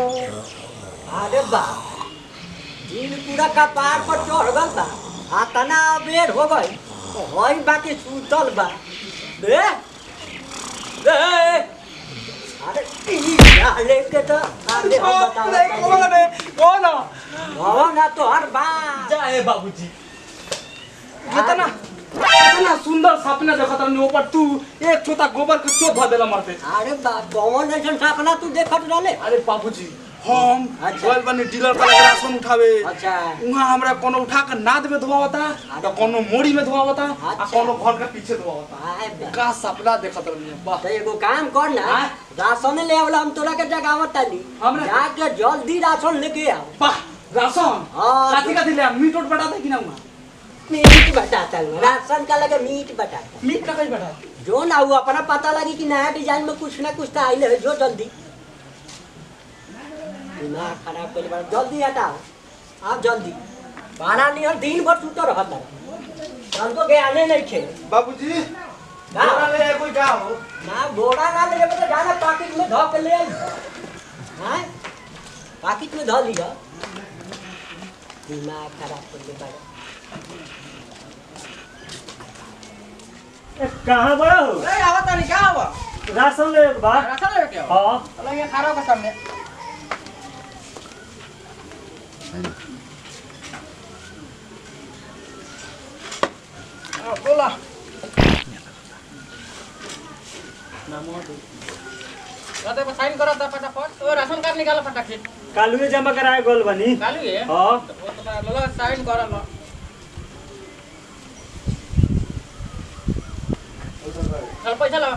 अरे बा दिन पूरा कपार पर चढ़ गल बा आ तना बेर हो गई हई बाकी सुतल बा दे दे अरे लेके तो आले हम बताओ कौन ना तो हर बा जाए बाबूजी कितना कितना सुंदर सपना देखत रहनी ऊपर तू एक छोटा गोबर के चोट भर देला मरते। अरे बा कौन ऐसा सपना तू देखत रहले? अरे बाबूजी हम अच्छा। गोल बने डीलर का राशन उठावे अच्छा वहां हमरा कोनो उठा के नाद में धोवावता तो कोनो मोड़ी में धोवावता आ अच्छा। कोनो घर के पीछे धोवावता आए बा का सपना देखत रहनी वाह। तो एगो काम कर ना राशन ले आवला हम तोरा के जगावत ताली हमरा जाके जल्दी राशन लेके आओ। वाह राशन हाँ, काठी काठी ले मीट उट बटा दे कि ना वहां मीट बताता है राशन का लगे मीट बताता मीट का कहीं बटा जो ना वो अपना पता लगी कि नया डिजाइन में कुछ ना कुछ तो आइले है जो जल्दी दिमाग खराब कर बार जल्दी हटाओ आप जल्दी बारा नहीं और दिन भर सुतो रहता हमको ज्ञाने नहीं थे बाबूजी बोरा ले कोई का हो ना घोड़ा ना ले तो जाना पाकिट में धो के ले आई हां पाकिट में धो लिया दिमाग खराब कर दे बार कहाँ बड़ा हो? अरे आवत नहीं क्या हुआ? राशन ले बात। राशन लेके आओ। हाँ। चलो ये खा रहा होगा सामने। बोला। कहते हैं साइन करो तो फटाफट। तो राशन कार्ड निकालो फटाफट। कालू में जमा कराए गोल बनी। कालू ये? हाँ। वो तो लो साइन करो लो। चल पैसा लो।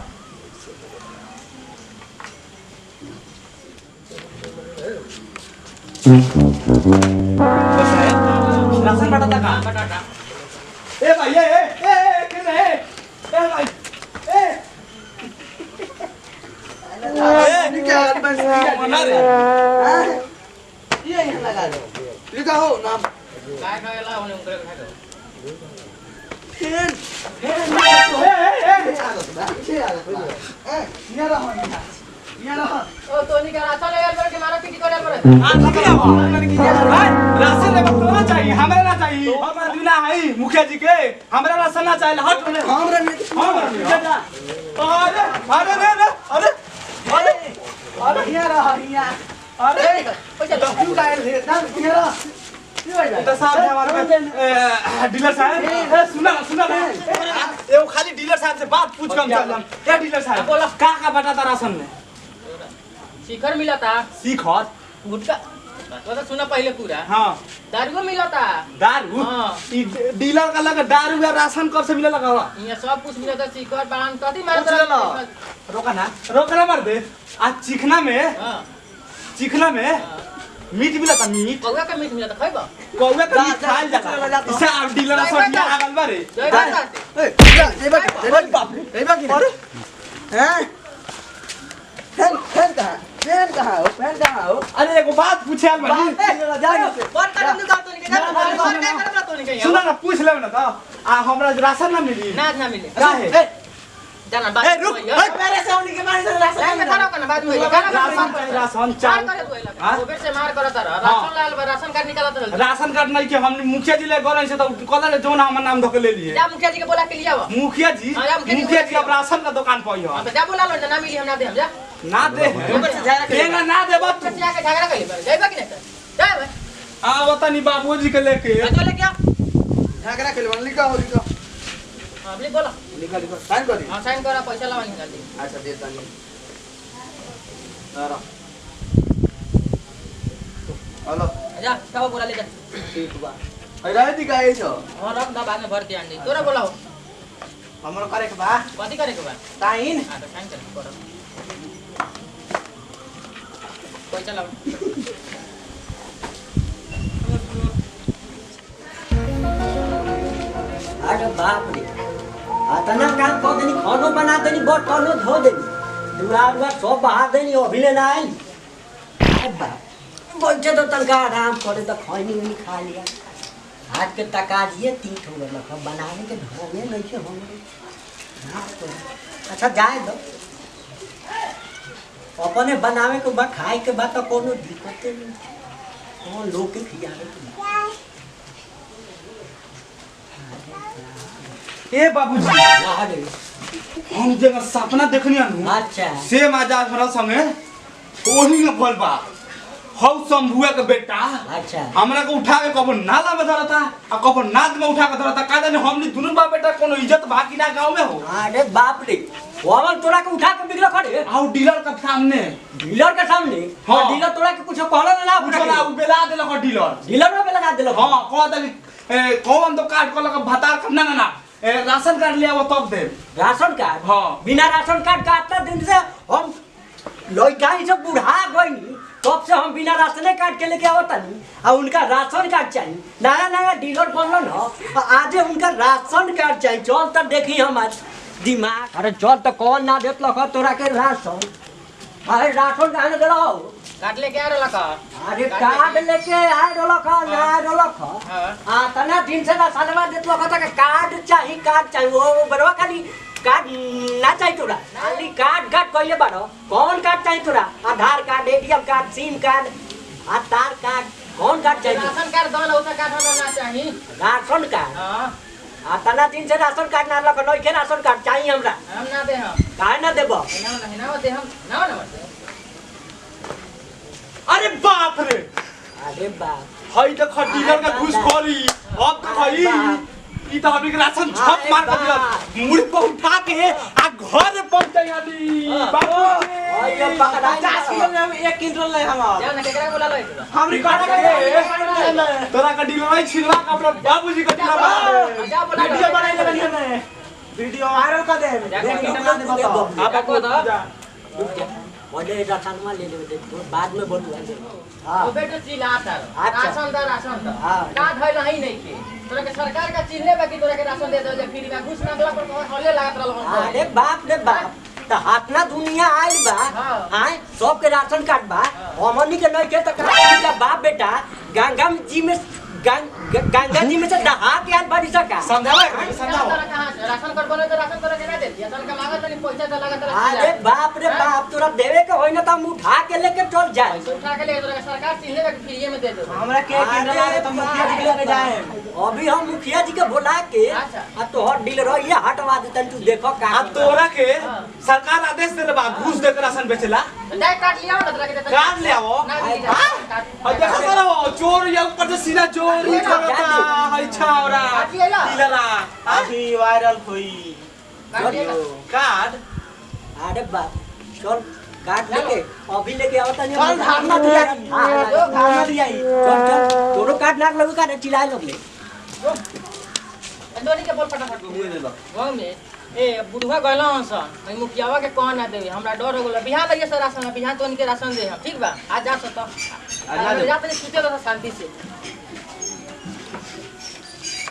राशन बटा का बटाटा। ए भाई ए किधर है ए भाई ए क्या बस मना रे ये यहाँ लगा दो लिखा हो नाम काय खायला होने उंगरे खाय दो। ओ तो नहीं करा चल यार करके मारा पीटी कर यार पर। राशन ले तो चाहिए हमरा ना चाहिए हमरा बिना है मुखिया जी के हमरा राशन ना चाहिए हट हमरा अरे अरे अरे अरे यहाँ रहा यहाँ अरे पैसा लो। क्यों गायल थे ना यहाँ रहा तो साहब है हमारे डीलर साहब सुना ना ये खाली डीलर साहब से बात पूछ कम चल क्या डीलर साहब बोलो। का बताता राशन में शिखर मिला था सीखर गुटका तो सुना पहले पूरा हां दारू मिला था दारू हाँ। ई डीलर का लगा दारू या राशन कब से मिले लगा ये सब कुछ मिला था शिखर बाण कथी मार पूछ लेना। रोकना मार दे आज चिकना में मीट मिला था मीट कौवा का मीट मिला था खइबा कौवे का मीट खाइल जाता इसे आप डीलर सब दिया आगल बारे जय बात अरे फैन कहाँ हो अरे एगो बात पूछे आल बानी बात कर दे तो नहीं क्या कर तो नहीं क्या सुना ना पूछ ले ना तो आ हमरा राशन ना मिली ना मिले काहे जाना बात ए रुक मेरे से होने के मारे से राशन में खड़ा करना बाद में होगा राशन चाल मार करे तो हाँ? ओबे से मार करता रहा राशन लाल राशन कार्ड निकाला तो राशन कार्ड नहीं के हम मुखिया जी ले गरे से तो कल ले जोन हमर नाम धके ले लिए जा मुखिया जी के बोला के लिया वो मुखिया जी हाँ, या मुखिया जी अब राशन का दुकान पर हो तो जा बोला लो ना मिली हम ना दे हम जा ना दे ऊपर से झगड़ा कर देगा ना दे बात से आके झगड़ा कर ले जाइबा कि नहीं जा भाई आ बता नी बाबूजी के लेके तो ले क्या झगड़ा के ले लिखा हो लिखा अभी बोला लिखा साइन कर दी हां साइन करा पैसा लावा निकाल दी अच्छा दे तानी अरे हेलो जा सब बोला ले जा ठीक बा रह दी गाय छ हां रख दा बाद में भर के आंडी तोरा बोला हो हमरो करे के बा कथी करे के बा साइन हां तो साइन कर पैसा लावा अरे बाप रे इतना काम कर देनी खानो बना देनी बर्तनो धो देनी दुआर सब बहा देनी अभिले ना आई अरे बाप बैठे तो तनका आराम करे तो खैनी उनी खा लिया आज के तका दिए 3 ठो लख बनाने के धोने नहीं के हम अच्छा जाए दो अपने बनावे के बा खाए के बा तो कोनो दिक्कत नहीं कौन लोग के खियावे के बा। ए बाबूजी अरे हम जगह सपना देखनी अनु अच्छा सेम आजाद हमरा संगे ओही में बोल बा हौ शंभुआ के बेटा अच्छा हमरा को उठा के कबो नाला में धरता आ कबो नाद में उठा के धरता का जाने हमनी दुनु बाप बेटा कोनो इज्जत बाकी ना गांव में हो अरे बाप रे वामन तोरा के उठा के बिगड़ खड़े आउ डीलर के सामने डीलर के सामने हाँ। डीलर तोरा के कुछ कहलो ना उठा ना बेला देलक डीलर डीलर में लगा देलो हां कह दे कौन तो काट को लगा भतार ना ना ना राशन कार्ड ले वो तब दे राशन कार्ड हाँ। बिना राशन कार्ड का इतना दिन से हम लड़का ही सब बुढ़ा गई तब से हम बिना राशन कार्ड के लेके आवत नहीं और उनका राशन कार्ड चाहिए नया नया डीलर बनल न आज उनका राशन कार्ड चाहिए चल तब देखी हम आज दिमाग अरे चल तो कौन ना देत लख तोरा के राशन अरे राशन कहाँ दे रहा हो काट लेके आ रहला का अरे कार्ड लेके आए रोलक ना आए रोलक हां तना दिन से ना सालवा देत लख तक कार्ड चाहिए वो बरवा खाली कार्ड ना चाहिए तोरा खाली कार्ड कइले बारो कौन कार्ड चाहिए तोरा Aadhaar card ATM card SIM card Aadhaar card कौन कार्ड चाहिए राशन कार्ड दन होता कार्ड होना ना चाहिए राशन कार्ड हां तना दिन से राशन कार्ड ना लग नइखे राशन कार्ड चाहिए हमरा हम ना दे हम काहे ना देबो ना दे हम ना दे अरे बाप रे अरे बाप हई तो डीलर का घुसखोरी अब तो हई ई तो हमनी के राशन छप मार के दिया मुड़ी पर उठा के आ घर पहुंच गई आली बाबू ये पकड़ा 50 किलो में हम 1 क्विंटल ले हम जाओ ना केकरा बोला लो हमरी काट के तोरा का डीलर है छिलवा का अपना बाबूजी का डीलर जाओ बोला वीडियो बनाई ले बनिया में वीडियो वायरल कर दे देख कितना दे बताओ आप को तो बोले राशन में ले ले बाद में बोलू हां वो बेटो चिल्ला था अच्छा। राशन दा हाँ। कार्ड है नहीं नहीं के तोरा के सरकार का चिन्हले बाकी तोरा के राशन दे दे फ्री में घुस मांगला पर हले लागत रहल हम अरे बाप रे बाप त हाथना दुनिया आइल बा हाँ। हां सबके राशन कार्ड बा हमनी के नहीं के त का बाप बेटा गंगा जी में गंगा जी में से नहा के आल बाड़ी सका समझावा समझाओ राशन कार्ड बने तो राशन तोरा के ना दे दिया तन का लागत नहीं पैसा तो लागत अरे बाप रे बाप तोरा देवे के होई ना त हम उठा के लेके चल जाए पैसा उठा के ले तोरा के सरकार चिन्हले बाकी फ्री में दे दे हमरा के किंडल आगे तो मुखिया जी के लेके जाए अभी हम मुखिया जी के बुला के अच्छा। आ तोहर डीलर ये हटवा देतन तू देखो का अब तोरा के सरकार आदेश देले बा घूस दे के राशन बेचला डायरेक्ट काट लिया ना तोरा के दे कार्ड ले आओ ना और देखो करो चोर या ऊपर से सीधा चोर ही करता है छावरा डीलरा अभी वायरल हुई कार्ड अरे बाप चल काट लेके अभी लेके आवता नहीं चल धारणा दिया धारणा दिया चल तोरो काट नाक लगू का चिल्लाए लगले दोनी के बोल फटाफट गांव में ए बुढ़वा गइल हसन मैं मुखियावा के कौन ना देवे हमरा डर हो गेल बिहान लगे से राशन बिहान तो उनके राशन दे हम ठीक बा आज जा सत जा तनी सुते तो शांति से